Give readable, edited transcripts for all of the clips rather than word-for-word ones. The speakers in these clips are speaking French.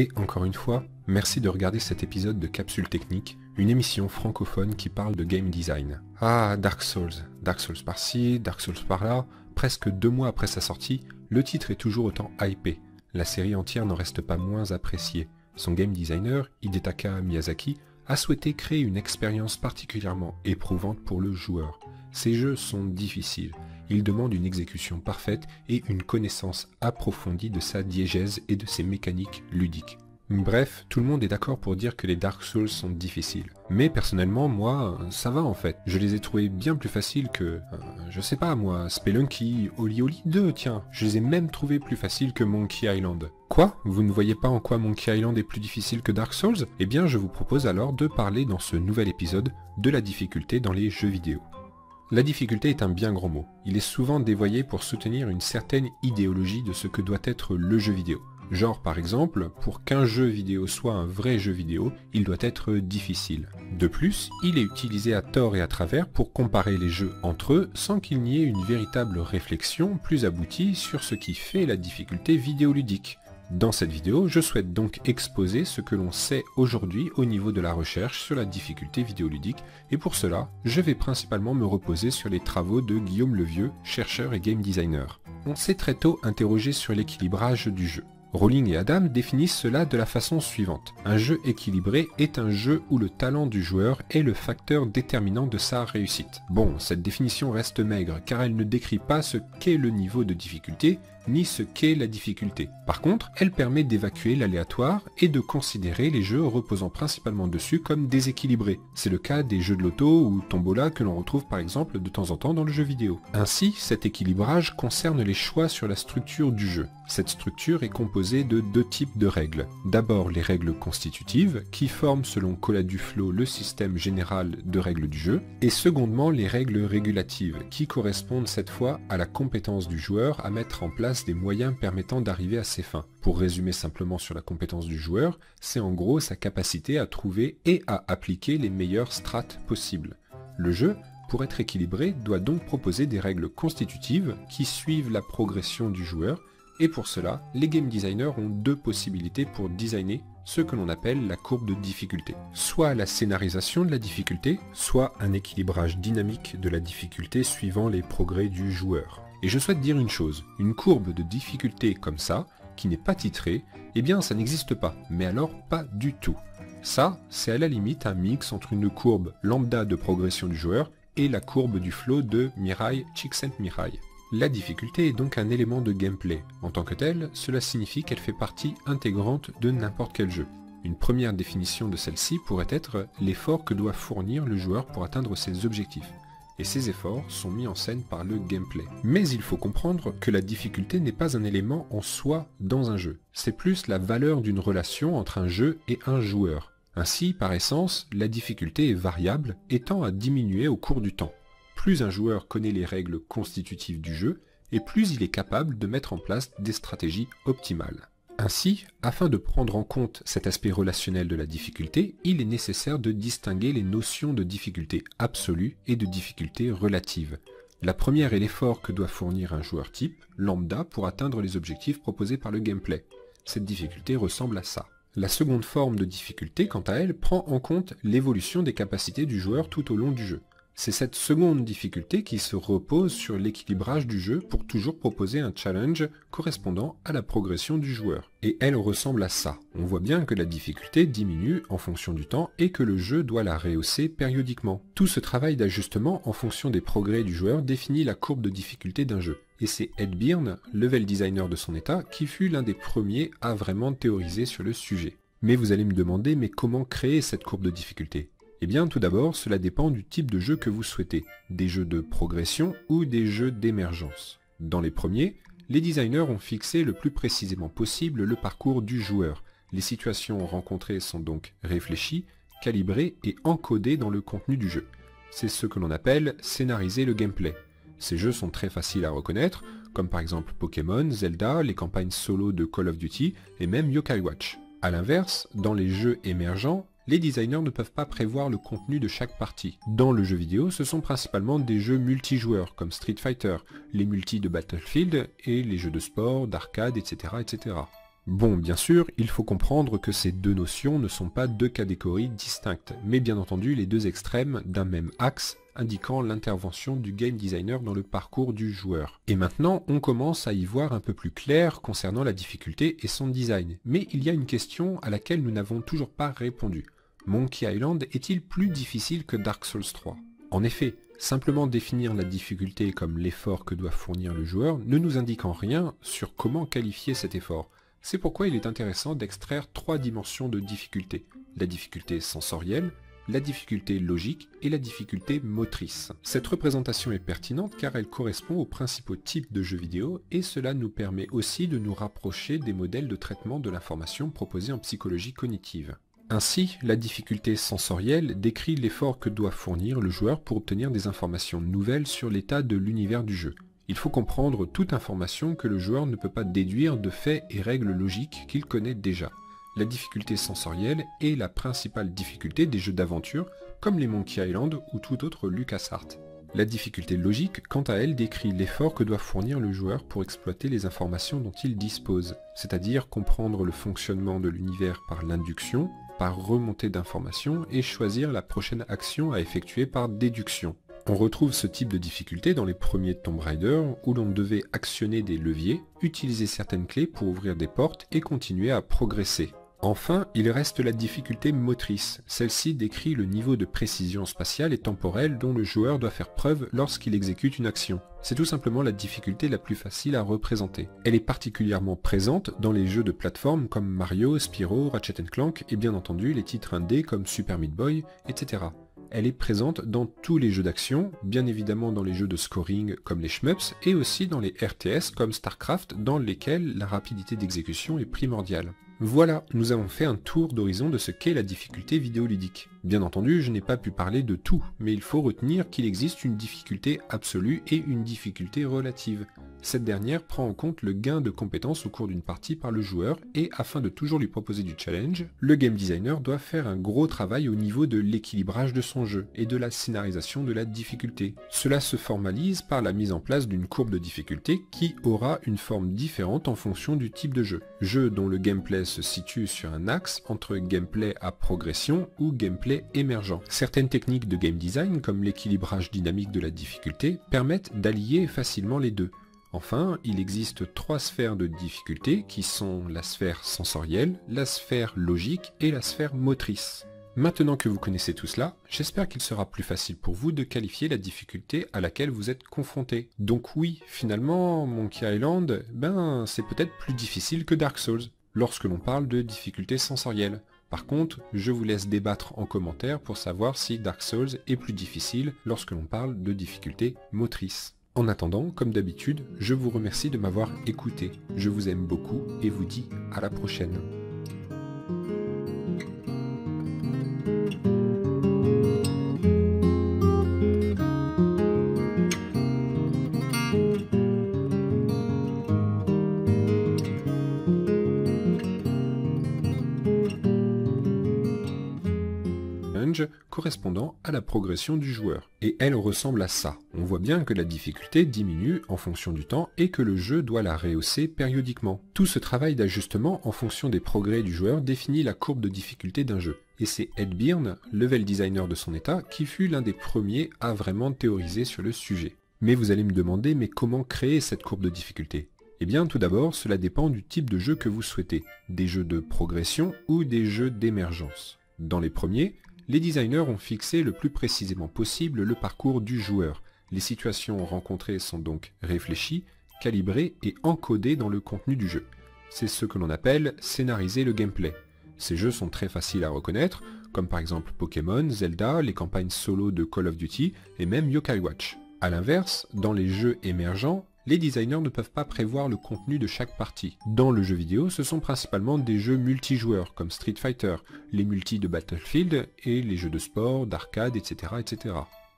Et encore une fois, merci de regarder cet épisode de Capsule Technique, une émission francophone qui parle de game design. Ah, Dark Souls par-ci, Dark Souls par-là, presque 2 mois après sa sortie, le titre est toujours autant hypé. La série entière n'en reste pas moins appréciée. Son game designer, Hidetaka Miyazaki, a souhaité créer une expérience particulièrement éprouvante pour le joueur. Ces jeux sont difficiles, ils demandent une exécution parfaite et une connaissance approfondie de sa diégèse et de ses mécaniques ludiques. Bref, tout le monde est d'accord pour dire que les Dark Souls sont difficiles. Mais personnellement, moi, ça va en fait. Je les ai trouvés bien plus faciles que, je sais pas moi, Spelunky, Oli Oli 2, tiens. Je les ai même trouvés plus faciles que Monkey Island. Quoi? Vous ne voyez pas en quoi Monkey Island est plus difficile que Dark Souls? Eh bien, je vous propose alors de parler dans ce nouvel épisode de la difficulté dans les jeux vidéo. La difficulté est un bien grand mot. Il est souvent dévoyé pour soutenir une certaine idéologie de ce que doit être le jeu vidéo. Genre par exemple, pour qu'un jeu vidéo soit un vrai jeu vidéo, il doit être difficile. De plus, il est utilisé à tort et à travers pour comparer les jeux entre eux sans qu'il n'y ait une véritable réflexion plus aboutie sur ce qui fait la difficulté vidéoludique. Dans cette vidéo, je souhaite donc exposer ce que l'on sait aujourd'hui au niveau de la recherche sur la difficulté vidéoludique, et pour cela, je vais principalement me reposer sur les travaux de Guillaume Levieux, chercheur et game designer. On s'est très tôt interrogé sur l'équilibrage du jeu. Rowling et Adam définissent cela de la façon suivante. Un jeu équilibré est un jeu où le talent du joueur est le facteur déterminant de sa réussite. Bon, cette définition reste maigre car elle ne décrit pas ce qu'est le niveau de difficulté, ni ce qu'est la difficulté. Par contre, elle permet d'évacuer l'aléatoire et de considérer les jeux reposant principalement dessus comme déséquilibrés. C'est le cas des jeux de loto ou tombola que l'on retrouve par exemple de temps en temps dans le jeu vidéo. Ainsi, cet équilibrage concerne les choix sur la structure du jeu. Cette structure est composée de 2 types de règles. D'abord les règles constitutives, qui forment selon Cola Duflo le système général de règles du jeu, et secondement les règles régulatives, qui correspondent cette fois à la compétence du joueur à mettre en place des moyens permettant d'arriver à ses fins. Pour résumer simplement sur la compétence du joueur, c'est en gros sa capacité à trouver et à appliquer les meilleures strates possibles. Le jeu, pour être équilibré, doit donc proposer des règles constitutives qui suivent la progression du joueur, et pour cela, les game designers ont 2 possibilités pour designer ce que l'on appelle la courbe de difficulté. Soit la scénarisation de la difficulté, soit un équilibrage dynamique de la difficulté suivant les progrès du joueur. Et je souhaite dire une chose, une courbe de difficulté comme ça, qui n'est pas titrée, eh bien ça n'existe pas, mais alors pas du tout. Ça, c'est à la limite un mix entre une courbe lambda de progression du joueur et la courbe du flow de Mirai Csikszentmihalyi. La difficulté est donc un élément de gameplay. En tant que tel, cela signifie qu'elle fait partie intégrante de n'importe quel jeu. Une première définition de celle-ci pourrait être l'effort que doit fournir le joueur pour atteindre ses objectifs. Et ces efforts sont mis en scène par le gameplay. Mais il faut comprendre que la difficulté n'est pas un élément en soi dans un jeu. C'est plus la valeur d'une relation entre un jeu et un joueur. Ainsi, par essence, la difficulté est variable et tend à diminuer au cours du temps. Plus un joueur connaît les règles constitutives du jeu, et plus il est capable de mettre en place des stratégies optimales. Ainsi, afin de prendre en compte cet aspect relationnel de la difficulté, il est nécessaire de distinguer les notions de difficulté absolue et de difficulté relative. La première est l'effort que doit fournir un joueur type, lambda, pour atteindre les objectifs proposés par le gameplay. Cette difficulté ressemble à ça. La seconde forme de difficulté, quant à elle, prend en compte l'évolution des capacités du joueur tout au long du jeu. C'est cette seconde difficulté qui se repose sur l'équilibrage du jeu pour toujours proposer un challenge correspondant à la progression du joueur. Et elle ressemble à ça. On voit bien que la difficulté diminue en fonction du temps et que le jeu doit la rehausser périodiquement. Tout ce travail d'ajustement en fonction des progrès du joueur définit la courbe de difficulté d'un jeu. Et c'est Ed Byrne, level designer de son état, qui fut l'un des premiers à vraiment théoriser sur le sujet. Mais vous allez me demander, mais comment créer cette courbe de difficulté ? Eh bien, tout d'abord, cela dépend du type de jeu que vous souhaitez, des jeux de progression ou des jeux d'émergence. Dans les premiers, les designers ont fixé le plus précisément possible le parcours du joueur. Les situations rencontrées sont donc réfléchies, calibrées et encodées dans le contenu du jeu. C'est ce que l'on appelle scénariser le gameplay. Ces jeux sont très faciles à reconnaître, comme par exemple Pokémon, Zelda, les campagnes solo de Call of Duty et même Yokai Watch. A l'inverse, dans les jeux émergents, les designers ne peuvent pas prévoir le contenu de chaque partie. Dans le jeu vidéo, ce sont principalement des jeux multijoueurs comme Street Fighter, les multis de Battlefield et les jeux de sport, d'arcade, etc., etc. Bon, bien sûr, il faut comprendre que ces deux notions ne sont pas deux catégories distinctes, mais bien entendu les deux extrêmes d'un même axe, indiquant l'intervention du game designer dans le parcours du joueur. Et maintenant, on commence à y voir un peu plus clair concernant la difficulté et son design. Mais il y a une question à laquelle nous n'avons toujours pas répondu. Monkey Island est-il plus difficile que Dark Souls 3 ? En effet, simplement définir la difficulté comme l'effort que doit fournir le joueur ne nous indique en rien sur comment qualifier cet effort. C'est pourquoi il est intéressant d'extraire trois dimensions de difficulté. La difficulté sensorielle, la difficulté logique et la difficulté motrice. Cette représentation est pertinente car elle correspond aux principaux types de jeux vidéo et cela nous permet aussi de nous rapprocher des modèles de traitement de l'information proposés en psychologie cognitive. Ainsi, la difficulté sensorielle décrit l'effort que doit fournir le joueur pour obtenir des informations nouvelles sur l'état de l'univers du jeu. Il faut comprendre toute information que le joueur ne peut pas déduire de faits et règles logiques qu'il connaît déjà. La difficulté sensorielle est la principale difficulté des jeux d'aventure, comme les Monkey Island ou tout autre LucasArts. La difficulté logique, quant à elle, décrit l'effort que doit fournir le joueur pour exploiter les informations dont il dispose, c'est-à-dire comprendre le fonctionnement de l'univers par l'induction, par remontée d'informations et choisir la prochaine action à effectuer par déduction. On retrouve ce type de difficulté dans les premiers Tomb Raider où l'on devait actionner des leviers, utiliser certaines clés pour ouvrir des portes et continuer à progresser. Enfin, il reste la difficulté motrice. Celle-ci décrit le niveau de précision spatiale et temporelle dont le joueur doit faire preuve lorsqu'il exécute une action. C'est tout simplement la difficulté la plus facile à représenter. Elle est particulièrement présente dans les jeux de plateforme comme Mario, Spyro, Ratchet & Clank et bien entendu les titres indés comme Super Meat Boy, etc. Elle est présente dans tous les jeux d'action, bien évidemment dans les jeux de scoring comme les shmups, et aussi dans les RTS comme StarCraft dans lesquels la rapidité d'exécution est primordiale. Voilà, nous avons fait un tour d'horizon de ce qu'est la difficulté vidéoludique. Bien entendu, je n'ai pas pu parler de tout, mais il faut retenir qu'il existe une difficulté absolue et une difficulté relative. Cette dernière prend en compte le gain de compétences au cours d'une partie par le joueur et afin de toujours lui proposer du challenge, le game designer doit faire un gros travail au niveau de l'équilibrage de son jeu et de la scénarisation de la difficulté. Cela se formalise par la mise en place d'une courbe de difficulté qui aura une forme différente en fonction du type de jeu. Jeu dont le gameplay se situe sur un axe entre gameplay à progression ou gameplay émergent. Certaines techniques de game design comme l'équilibrage dynamique de la difficulté permettent d'allier facilement les deux. Enfin, il existe trois sphères de difficulté qui sont la sphère sensorielle, la sphère logique et la sphère motrice. Maintenant que vous connaissez tout cela, j'espère qu'il sera plus facile pour vous de qualifier la difficulté à laquelle vous êtes confronté. Donc oui, finalement, Monkey Island, c'est peut-être plus difficile que Dark Souls, lorsque l'on parle de difficulté sensorielle. Par contre, je vous laisse débattre en commentaire pour savoir si Dark Souls est plus difficile lorsque l'on parle de difficulté motrice. En attendant, comme d'habitude, je vous remercie de m'avoir écouté. Je vous aime beaucoup et vous dis à la prochaine. Correspondant à la progression du joueur. Et elle ressemble à ça. On voit bien que la difficulté diminue en fonction du temps et que le jeu doit la rehausser périodiquement. Tout ce travail d'ajustement en fonction des progrès du joueur définit la courbe de difficulté d'un jeu. Et c'est Ed Byrne, level designer de son état, qui fut l'un des premiers à vraiment théoriser sur le sujet. Mais vous allez me demander, mais comment créer cette courbe de difficulté ? Eh bien, tout d'abord, cela dépend du type de jeu que vous souhaitez. Des jeux de progression ou des jeux d'émergence. Dans les premiers, les designers ont fixé le plus précisément possible le parcours du joueur. Les situations rencontrées sont donc réfléchies, calibrées et encodées dans le contenu du jeu. C'est ce que l'on appelle scénariser le gameplay. Ces jeux sont très faciles à reconnaître, comme par exemple Pokémon, Zelda, les campagnes solo de Call of Duty et même Yokai Watch. A l'inverse, dans les jeux émergents, les designers ne peuvent pas prévoir le contenu de chaque partie. Dans le jeu vidéo, ce sont principalement des jeux multijoueurs comme Street Fighter, les multis de Battlefield et les jeux de sport, d'arcade, etc., etc.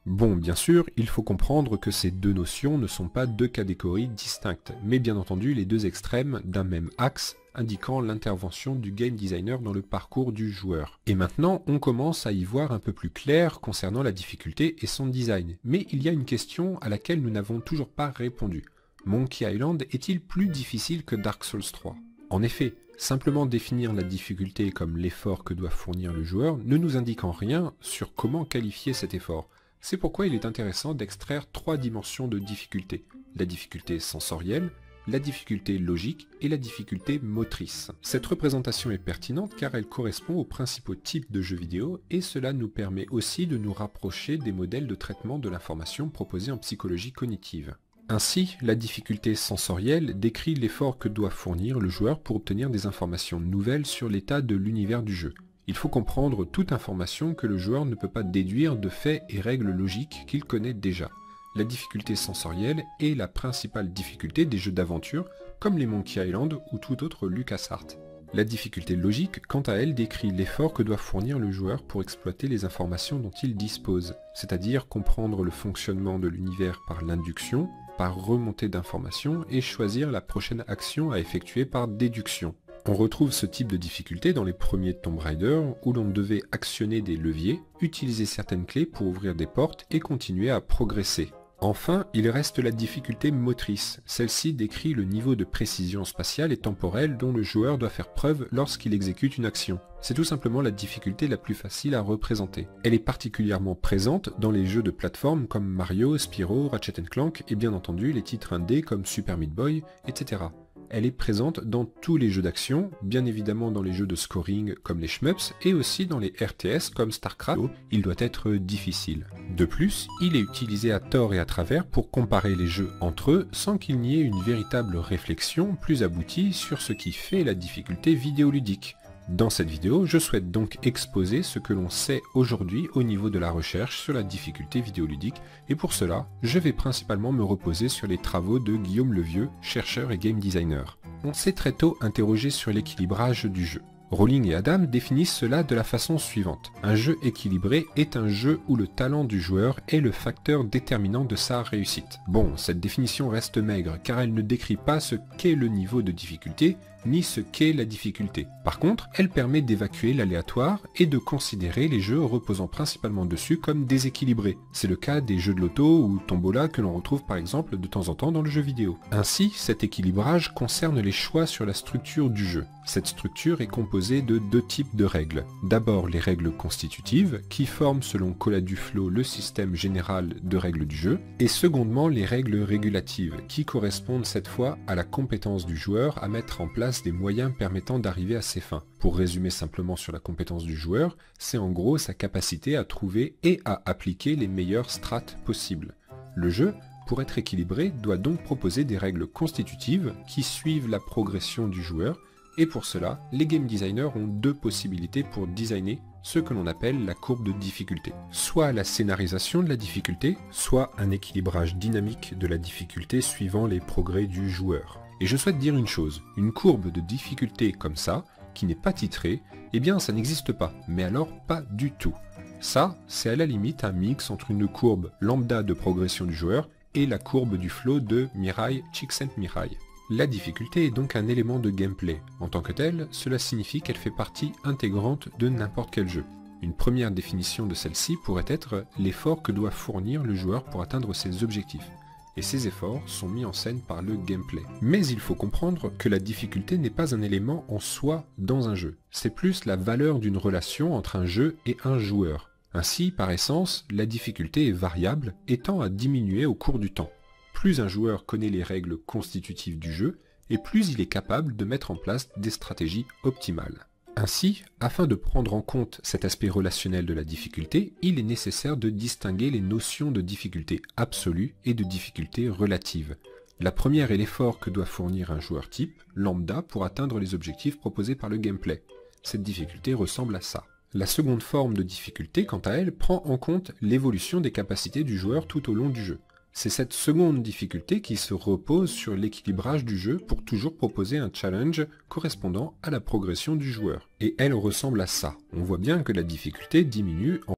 Bon, bien sûr, il faut comprendre que ces deux notions ne sont pas deux catégories distinctes, mais bien entendu les deux extrêmes d'un même axe, indiquant l'intervention du game designer dans le parcours du joueur. Et maintenant, on commence à y voir un peu plus clair concernant la difficulté et son design. Mais il y a une question à laquelle nous n'avons toujours pas répondu. Monkey Island est-il plus difficile que Dark Souls 3 ? En effet, Simplement définir la difficulté comme l'effort que doit fournir le joueur ne nous indique en rien sur comment qualifier cet effort. C'est pourquoi il est intéressant d'extraire 3 dimensions de difficulté. La difficulté sensorielle, la difficulté logique et la difficulté motrice. Cette représentation est pertinente car elle correspond aux principaux types de jeux vidéo et cela nous permet aussi de nous rapprocher des modèles de traitement de l'information proposés en psychologie cognitive. Ainsi, la difficulté sensorielle décrit l'effort que doit fournir le joueur pour obtenir des informations nouvelles sur l'état de l'univers du jeu. Il faut comprendre toute information que le joueur ne peut pas déduire de faits et règles logiques qu'il connaît déjà. La difficulté sensorielle est la principale difficulté des jeux d'aventure, comme les Monkey Island ou tout autre LucasArts. La difficulté logique, quant à elle, décrit l'effort que doit fournir le joueur pour exploiter les informations dont il dispose, c'est-à-dire comprendre le fonctionnement de l'univers par l'induction, par remontée d'informations et choisir la prochaine action à effectuer par déduction. On retrouve ce type de difficulté dans les premiers Tomb Raider où l'on devait actionner des leviers, utiliser certaines clés pour ouvrir des portes et continuer à progresser. Enfin, il reste la difficulté motrice. Celle-ci décrit le niveau de précision spatiale et temporelle dont le joueur doit faire preuve lorsqu'il exécute une action. C'est tout simplement la difficulté la plus facile à représenter. Elle est particulièrement présente dans les jeux de plateforme comme Mario, Spyro, Ratchet & Clank et bien entendu les titres indés comme Super Meat Boy, etc. Elle est présente dans tous les jeux d'action, bien évidemment dans les jeux de scoring comme les shmups et aussi dans les RTS comme StarCraft, il doit être difficile. De plus, il est utilisé à tort et à travers pour comparer les jeux entre eux sans qu'il n'y ait une véritable réflexion plus aboutie sur ce qui fait la difficulté vidéoludique. Dans cette vidéo, je souhaite donc exposer ce que l'on sait aujourd'hui au niveau de la recherche sur la difficulté vidéoludique et pour cela, je vais principalement me reposer sur les travaux de Guillaume Levieux, chercheur et game designer. On s'est très tôt interrogé sur l'équilibrage du jeu. Rowling et Adam définissent cela de la façon suivante. Un jeu équilibré est un jeu où le talent du joueur est le facteur déterminant de sa réussite. Bon, cette définition reste maigre car elle ne décrit pas ce qu'est le niveau de difficulté, ni ce qu'est la difficulté. Par contre, elle permet d'évacuer l'aléatoire et de considérer les jeux reposant principalement dessus comme déséquilibrés. C'est le cas des jeux de loto ou tombola que l'on retrouve par exemple de temps en temps dans le jeu vidéo. Ainsi, cet équilibrage concerne les choix sur la structure du jeu. Cette structure est composée de 2 types de règles. D'abord les règles constitutives, qui forment selon Cola Duflo le système général de règles du jeu, et secondement les règles régulatives, qui correspondent cette fois à la compétence du joueur à mettre en place des moyens permettant d'arriver à ses fins. Pour résumer simplement sur la compétence du joueur, c'est en gros sa capacité à trouver et à appliquer les meilleures strates possibles. Le jeu, pour être équilibré, doit donc proposer des règles constitutives qui suivent la progression du joueur, et pour cela, les game designers ont 2 possibilités pour designer ce que l'on appelle la courbe de difficulté. Soit la scénarisation de la difficulté, soit un équilibrage dynamique de la difficulté suivant les progrès du joueur. Et je souhaite dire une chose, une courbe de difficulté comme ça, qui n'est pas titrée, eh bien ça n'existe pas, mais alors pas du tout. Ça, c'est à la limite un mix entre une courbe lambda de progression du joueur et la courbe du flow de Mirai Csikszentmihalyi. La difficulté est donc un élément de gameplay. En tant que tel, cela signifie qu'elle fait partie intégrante de n'importe quel jeu. Une première définition de celle-ci pourrait être l'effort que doit fournir le joueur pour atteindre ses objectifs. Et ces efforts sont mis en scène par le gameplay. Mais il faut comprendre que la difficulté n'est pas un élément en soi dans un jeu. C'est plus la valeur d'une relation entre un jeu et un joueur. Ainsi, par essence, la difficulté est variable et tend à diminuer au cours du temps. Plus un joueur connaît les règles constitutives du jeu, et plus il est capable de mettre en place des stratégies optimales. Ainsi, afin de prendre en compte cet aspect relationnel de la difficulté, il est nécessaire de distinguer les notions de difficulté absolue et de difficulté relative. La première est l'effort que doit fournir un joueur type, lambda, pour atteindre les objectifs proposés par le gameplay. Cette difficulté ressemble à ça. La seconde forme de difficulté, quant à elle, prend en compte l'évolution des capacités du joueur tout au long du jeu. C'est cette seconde difficulté qui se repose sur l'équilibrage du jeu pour toujours proposer un challenge correspondant à la progression du joueur. Et elle ressemble à ça. On voit bien que la difficulté diminue en